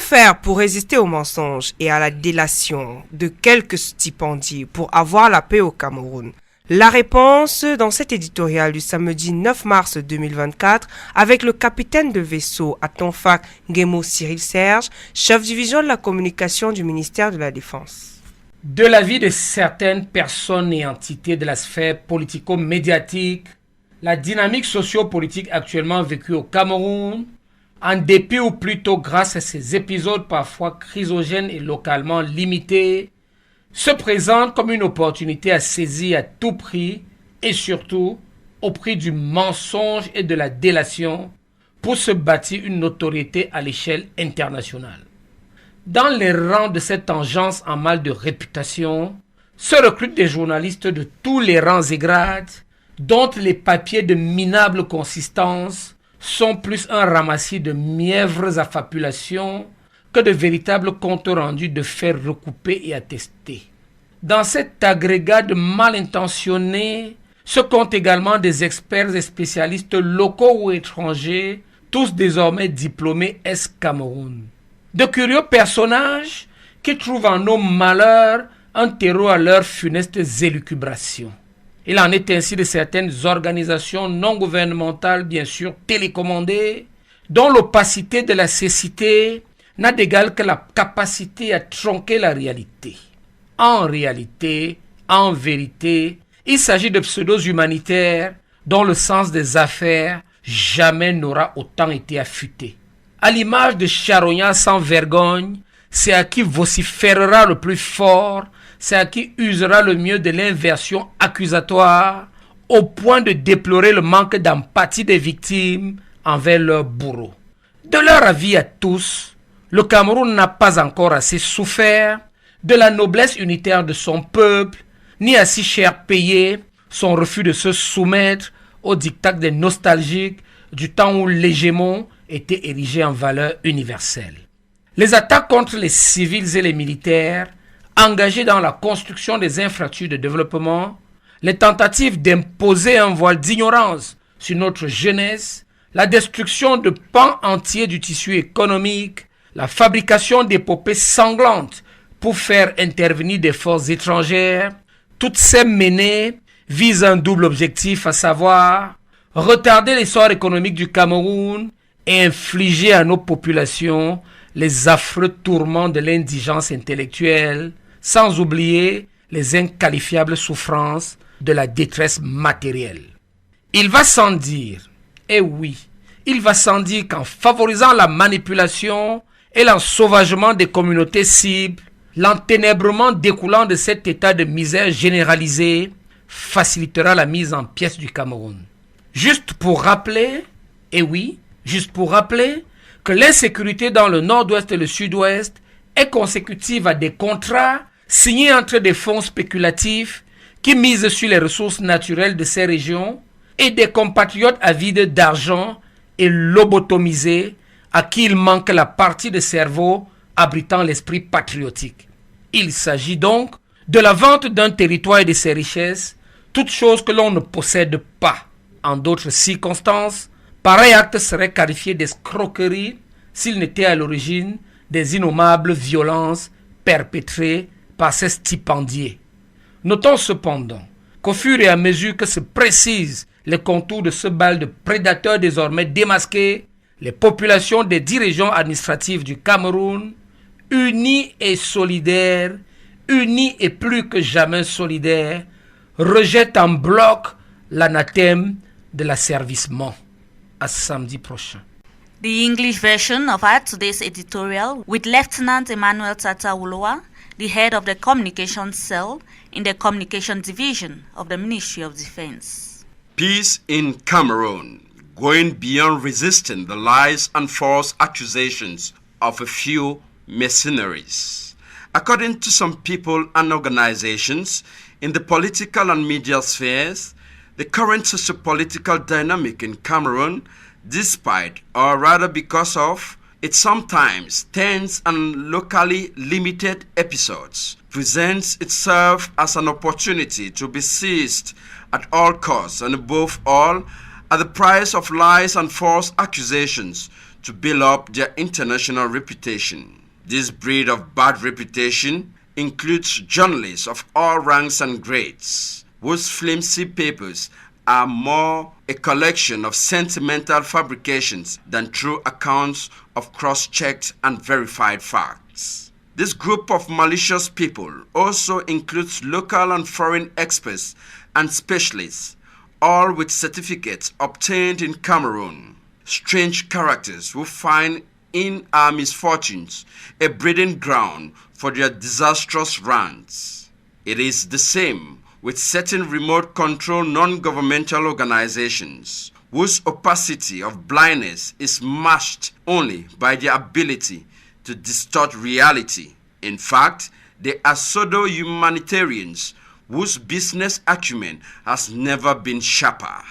faire pour résister aux mensonges et à la délation de quelques stipendiés pour avoir la paix au Cameroun? La réponse dans cet éditorial du samedi 9 mars 2024 avec le capitaine de vaisseau à Tonfac Nguemo Cyril Serge, chef division de la communication du ministère de la Défense. De l'avis de certaines personnes et entités de la sphère politico-médiatique, la dynamique socio-politique actuellement vécue au Cameroun, en dépit ou plutôt grâce à ces épisodes parfois chrysogènes et localement limités, se présente comme une opportunité à saisir à tout prix et surtout au prix du mensonge et de la délation pour se bâtir une notoriété à l'échelle internationale. Dans les rangs de cette engeance en mal de réputation, se recrutent des journalistes de tous les rangs et grades, dont les papiers de minable consistance sont plus un ramassis de mièvres affabulations que de véritables comptes rendus de faits recoupés et attestés. Dans cet agrégat de mal intentionnés se comptent également des experts et spécialistes locaux ou étrangers, tous désormais diplômés ex-Cameroun. De curieux personnages qui trouvent en nos malheurs un terreau à leurs funestes élucubrations. Il en est ainsi de certaines organisations non gouvernementales, bien sûr télécommandées, dont l'opacité de la cécité n'a d'égal que la capacité à tronquer la réalité. En réalité, en vérité, il s'agit de pseudos humanitaires dont le sens des affaires jamais n'aura autant été affûté. À l'image de charognards sans vergogne, c'est à qui vociférera le plus fort, c'est à qui usera le mieux de l'inversion accusatoire, au point de déplorer le manque d'empathie des victimes envers leurs bourreaux. De leur avis à tous, le Cameroun n'a pas encore assez souffert de la noblesse unitaire de son peuple, ni assez cher payé son refus de se soumettre au diktat des nostalgiques du temps où l'hégémon était érigé en valeur universelle. Les attaques contre les civils et les militaires, engagés dans la construction des infrastructures de développement, les tentatives d'imposer un voile d'ignorance sur notre jeunesse, la destruction de pans entiers du tissu économique, la fabrication d'épopées sanglantes pour faire intervenir des forces étrangères, toutes ces menées visent un double objectif, à savoir retarder l'essor économique du Cameroun et infliger à nos populations les affreux tourments de l'indigence intellectuelle, sans oublier les inqualifiables souffrances de la détresse matérielle. Il va sans dire, et oui, il va sans dire qu'en favorisant la manipulation et l'ensauvagement des communautés cibles, l'enténèbrement découlant de cet état de misère généralisée facilitera la mise en pièces du Cameroun. Juste pour rappeler, et oui, juste pour rappeler que l'insécurité dans le nord-ouest et le sud-ouest est consécutive à des contrats signés entre des fonds spéculatifs qui misent sur les ressources naturelles de ces régions et des compatriotes avides d'argent et lobotomisés à qui il manque la partie de cerveau abritant l'esprit patriotique. Il s'agit donc de la vente d'un territoire et de ses richesses, toute chose que l'on ne possède pas. En d'autres circonstances, pareil acte serait qualifié d'escroquerie s'il n'était à l'origine des innommables violences perpétrées par ces stipendiés. Notons cependant qu'au fur et à mesure que se précisent les contours de ce bal de prédateurs désormais démasqués, les populations des 10 régions administratives du Cameroun, unies et solidaires, unies et plus que jamais solidaires, rejettent en bloc l'anathème de l'asservissement. À samedi prochain. The English version of our today's editorial with Lieutenant Emmanuel Tata Uloa, the head of the Communications Cell in the Communication Division of the Ministry of Defense. Peace in Cameroon, going beyond resisting the lies and false accusations of a few mercenaries. According to some people and organizations in the political and media spheres, the current socio-political dynamic in Cameroon, despite or rather because of its sometimes tense and locally limited episodes, presents itself as an opportunity to be seized at all costs and above all at the price of lies and false accusations to build up their international reputation. This breed of bad reputation includes journalists of all ranks and grades, whose flimsy papers are more a collection of sentimental fabrications than true accounts of cross-checked and verified facts. This group of malicious people also includes local and foreign experts and specialists, all with certificates obtained in Cameroon. Strange characters who find in our misfortunes a breeding ground for their disastrous rants. It is the same with certain remote control non-governmental organizations whose opacity of blindness is matched only by their ability to distort reality. In fact, they are pseudo-humanitarians whose business acumen has never been sharper.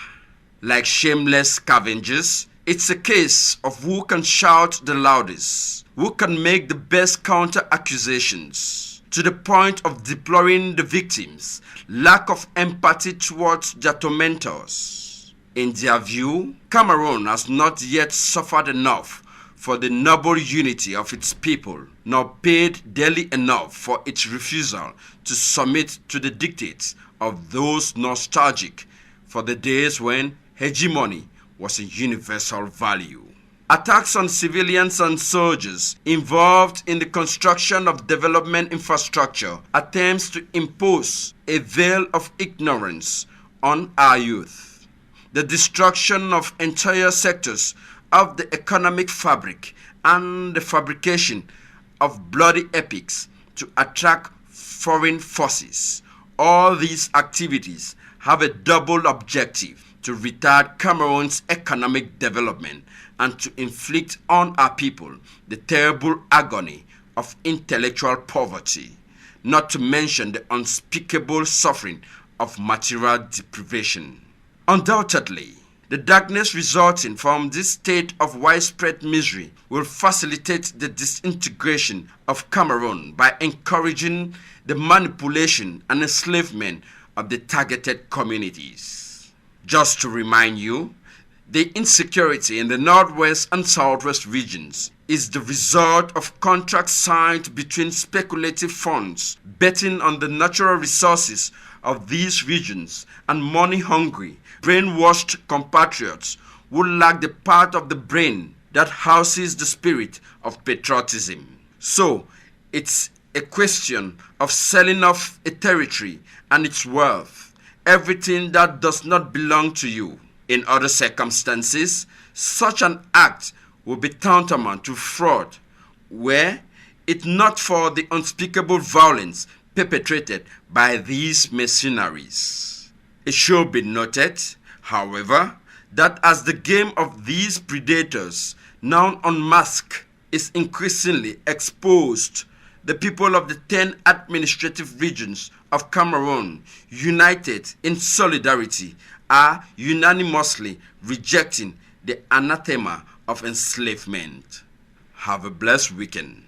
Like shameless scavengers, it's a case of who can shout the loudest, who can make the best counter-accusations, to the point of deploring the victims' lack of empathy towards their tormentors. In their view, Cameroon has not yet suffered enough for the noble unity of its people, nor paid dearly enough for its refusal to submit to the dictates of those nostalgic for the days when hegemony was a universal value. Attacks on civilians and soldiers involved in the construction of development infrastructure attempts to impose a veil of ignorance on our youth. The destruction of entire sectors of the economic fabric and the fabrication of bloody epics to attract foreign forces. All these activities have a double objective: to retard Cameroon's economic development and to inflict on our people the terrible agony of intellectual poverty, not to mention the unspeakable suffering of material deprivation. Undoubtedly, the darkness resulting from this state of widespread misery will facilitate the disintegration of Cameroon by encouraging the manipulation and enslavement of the targeted communities. Just to remind you, the insecurity in the northwest and southwest regions is the result of contracts signed between speculative funds betting on the natural resources of these regions and money-hungry, brainwashed compatriots who lack the part of the brain that houses the spirit of patriotism. So, it's a question of selling off a territory and its wealth, everything that does not belong to you. In other circumstances, such an act will be tantamount to fraud, were it not for the unspeakable violence perpetrated by these mercenaries. It should be noted, however, that as the game of these predators, now unmasked, is increasingly exposed, the people of the 10 administrative regions of Cameroon, united in solidarity, are unanimously rejecting the anathema of enslavement. Have a blessed weekend.